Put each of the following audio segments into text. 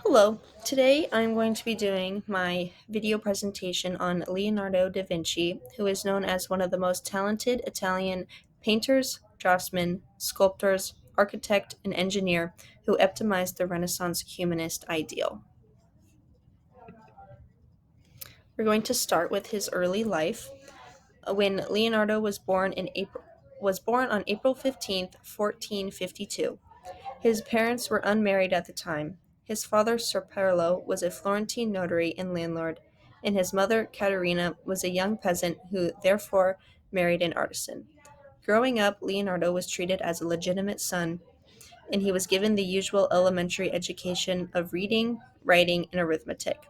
Hello, today I'm going to be doing my video presentation on Leonardo da Vinci, who is known as one of the most talented Italian painters, draftsmen, sculptors, architect, and engineer who epitomized the Renaissance humanist ideal. We're going to start with his early life. When Leonardo was born on April 15th, 1452. His parents were unmarried at the time. His father, Ser Perlo, was a Florentine notary and landlord, and his mother, Caterina, was a young peasant who therefore married an artisan. Growing up, Leonardo was treated as a legitimate son, and he was given the usual elementary education of reading, writing, and arithmetic.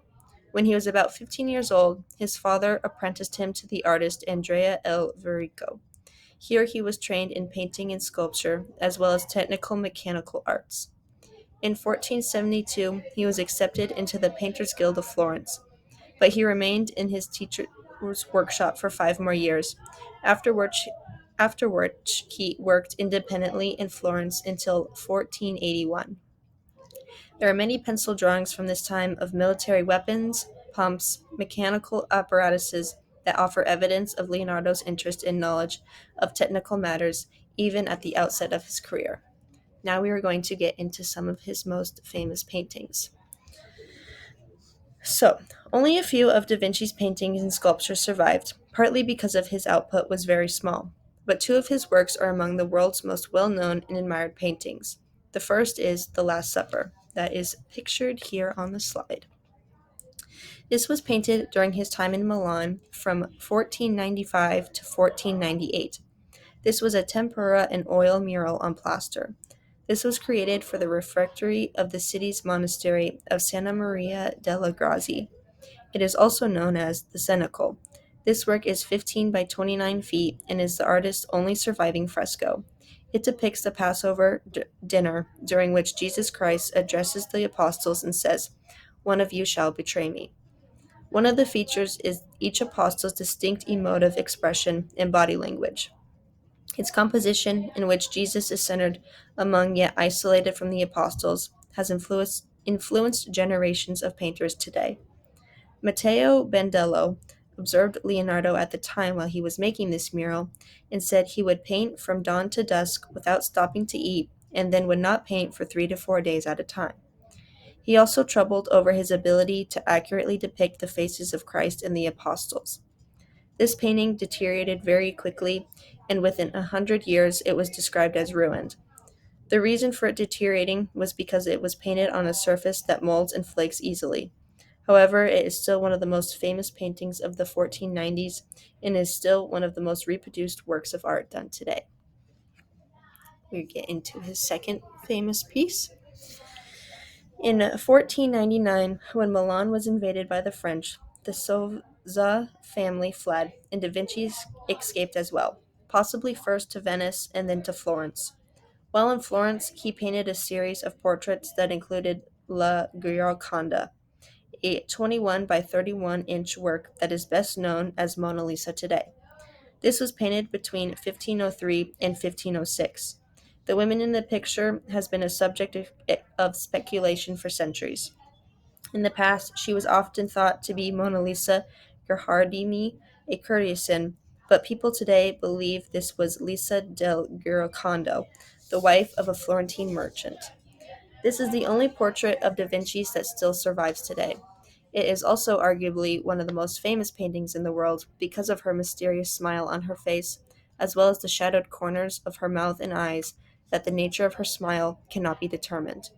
When he was about 15 years old, his father apprenticed him to the artist Andrea L. Verrico. Here he was trained in painting and sculpture, as well as technical mechanical arts. In 1472, he was accepted into the Painters Guild of Florence, but he remained in his teacher's workshop for 5 more years, after which he worked independently in Florence until 1481. There are many pencil drawings from this time of military weapons, pumps, mechanical apparatuses that offer evidence of Leonardo's interest and knowledge of technical matters even at the outset of his career. Now we are going to get into some of his most famous paintings. So, only a few of Da Vinci's paintings and sculptures survived, partly because of his output was very small. But two of his works are among the world's most well known and admired paintings. The first is The Last Supper, that is pictured here on the slide. This was painted during his time in Milan from 1495 to 1498. This was a tempera and oil mural on plaster. This was created for the refectory of the city's monastery of Santa Maria delle Grazie. It is also known as the Cenacle. This work is 15 by 29 feet and is the artist's only surviving fresco. It depicts the Passover dinner during which Jesus Christ addresses the apostles and says, "One of you shall betray me." One of the features is each apostle's distinct emotive expression and body language. Its composition, in which Jesus is centered among yet isolated from the apostles, has influenced generations of painters today. Matteo Bandello observed Leonardo at the time while he was making this mural and said he would paint from dawn to dusk without stopping to eat and then would not paint for 3 to 4 days at a time. He also troubled over his ability to accurately depict the faces of Christ and the apostles. This painting deteriorated very quickly, and within 100 years it was described as ruined. The reason for it deteriorating was because it was painted on a surface that molds and flakes easily. However, it is still one of the most famous paintings of the 1490s and is still one of the most reproduced works of art done today. We get into his second famous piece. In 1499, when Milan was invaded by the French, the Sozza family fled, and Da Vinci escaped as well, possibly first to Venice and then to Florence. While in Florence, he painted a series of portraits that included La Gioconda, a 21 by 31-inch work that is best known as Mona Lisa today. This was painted between 1503 and 1506. The woman in the picture has been a subject of speculation for centuries. In the past, she was often thought to be Mona Lisa Gerhardini, a courtesan, but people today believe this was Lisa del Giocondo, the wife of a Florentine merchant. This is the only portrait of Da Vinci's that still survives today. It is also arguably one of the most famous paintings in the world because of her mysterious smile on her face, as well as the shadowed corners of her mouth and eyes that the nature of her smile cannot be determined.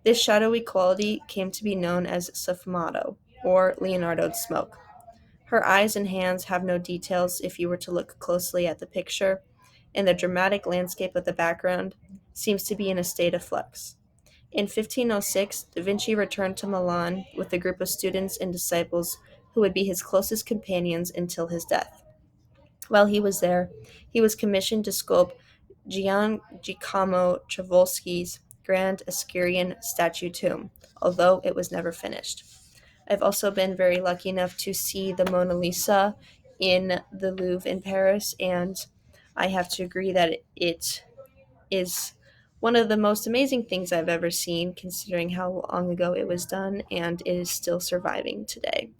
This shadowy quality came to be known as sfumato, or Leonardo's smoke. Her eyes and hands have no details if you were to look closely at the picture, and the dramatic landscape of the background seems to be in a state of flux. In 1506, Da Vinci returned to Milan with a group of students and disciples who would be his closest companions until his death. While he was there, he was commissioned to sculpt Gian Giacomo Travolsky's Grand Escurial statue tomb, although it was never finished. I've also been very lucky enough to see the Mona Lisa in the Louvre in Paris, and I have to agree that it is One of the most amazing things I've ever seen, considering how long ago it was done and it is still surviving today.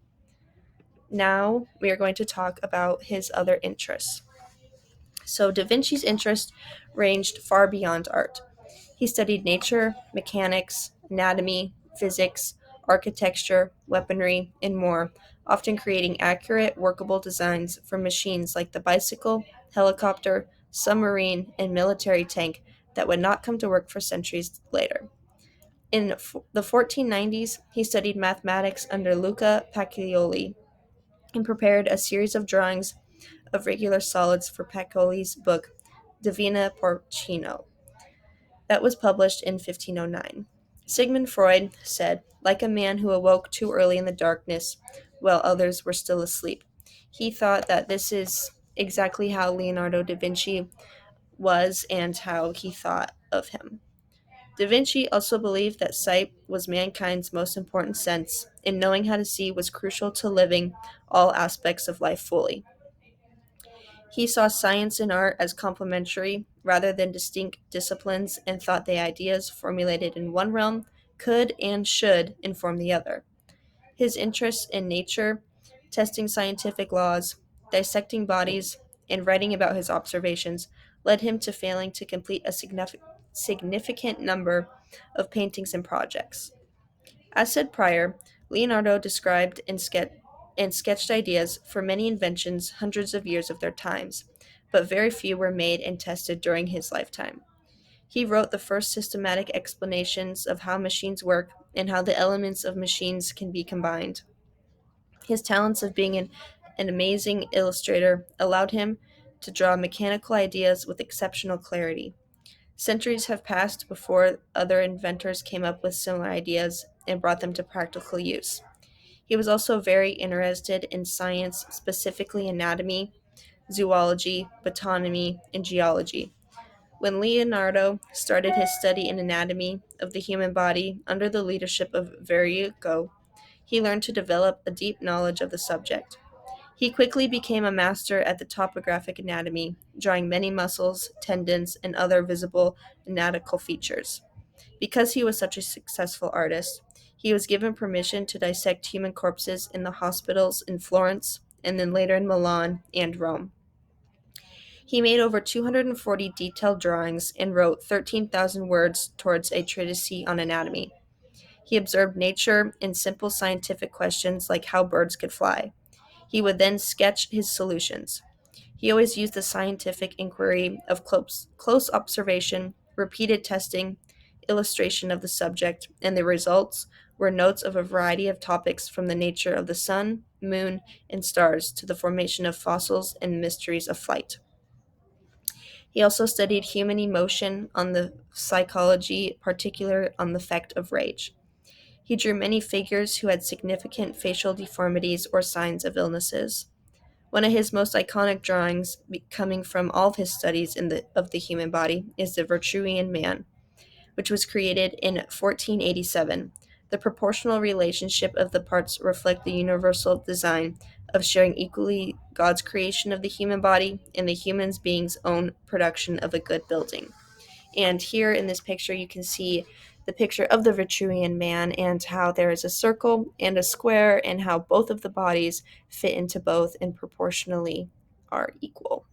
Now we are going to talk about his other interests. So, Da Vinci's interest ranged far beyond art. He studied nature, mechanics, anatomy, physics, architecture, weaponry, and more, often creating accurate, workable designs for machines like the bicycle, helicopter, submarine, and military tank that would not come to work for centuries later. In the 1490s, he studied mathematics under Luca Pacioli and prepared a series of drawings of regular solids for Pacioli's book Divina Porcino that was published in 1509. Sigmund Freud said, like a man who awoke too early in the darkness while others were still asleep. He thought that this is exactly how Leonardo da Vinci was and how he thought of him. Da Vinci also believed that sight was mankind's most important sense, and knowing how to see was crucial to living all aspects of life fully. He saw science and art as complementary rather than distinct disciplines and thought the ideas formulated in one realm could and should inform the other. His interests in nature, testing scientific laws, dissecting bodies, and writing about his observations led him to failing to complete a significant number of paintings and projects. As said prior, Leonardo described and sketched ideas for many inventions hundreds of years of their times, but very few were made and tested during his lifetime. He wrote the first systematic explanations of how machines work and how the elements of machines can be combined. His talents of being an amazing illustrator allowed him to draw mechanical ideas with exceptional clarity. Centuries have passed before other inventors came up with similar ideas and brought them to practical use. He was also very interested in science, specifically anatomy, zoology, botany, and geology. When Leonardo started his study in anatomy of the human body under the leadership of Verrico, he learned to develop a deep knowledge of the subject. He quickly became a master at the topographic anatomy, drawing many muscles, tendons, and other visible anatomical features. Because he was such a successful artist, he was given permission to dissect human corpses in the hospitals in Florence and then later in Milan and Rome. He made over 240 detailed drawings and wrote 13,000 words towards a treatise on anatomy. He observed nature and simple scientific questions like how birds could fly. He would then sketch his solutions. He always used the scientific inquiry of close observation, repeated testing, illustration of the subject, and the results were notes of a variety of topics from the nature of the sun, moon, and stars to the formation of fossils and mysteries of flight. He also studied human emotion on the psychology, particular on the effect of rage. He drew many figures who had significant facial deformities or signs of illnesses. One of his most iconic drawings, coming from all of his studies of the human body, is the Vitruvian Man, which was created in 1487. The proportional relationship of the parts reflect the universal design of sharing equally God's creation of the human body and the human being's own production of a good building. And here in this picture, you can see the picture of the Vitruvian Man and how there is a circle and a square and how both of the bodies fit into both and proportionally are equal.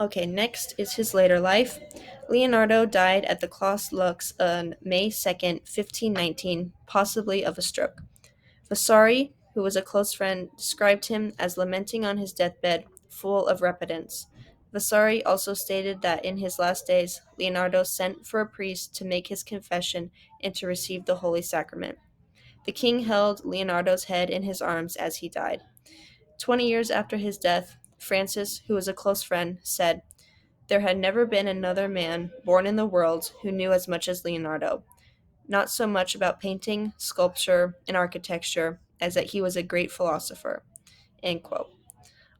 Okay, next is his later life. Leonardo died at the Clos Lux on May 2nd, 1519, possibly of a stroke. Vasari, who was a close friend, described him as lamenting on his deathbed, full of repentance. Vasari also stated that in his last days, Leonardo sent for a priest to make his confession and to receive the Holy Sacrament. The king held Leonardo's head in his arms as he died. 20 years after his death, Francis, who was a close friend, said, there had never been another man born in the world who knew as much as Leonardo, not so much about painting, sculpture, and architecture as that he was a great philosopher. End quote.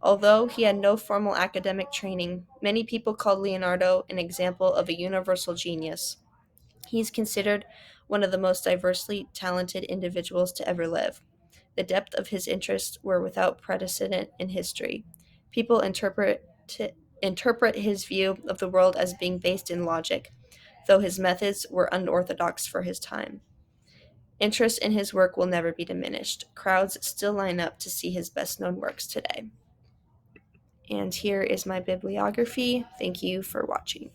Although he had no formal academic training, many people called Leonardo an example of a universal genius. He is considered one of the most diversely talented individuals to ever live. The depth of his interests were without precedent in history. People interpret his view of the world as being based in logic, though his methods were unorthodox for his time. Interest in his work will never be diminished. Crowds still line up to see his best known works today. And here is my bibliography. Thank you for watching.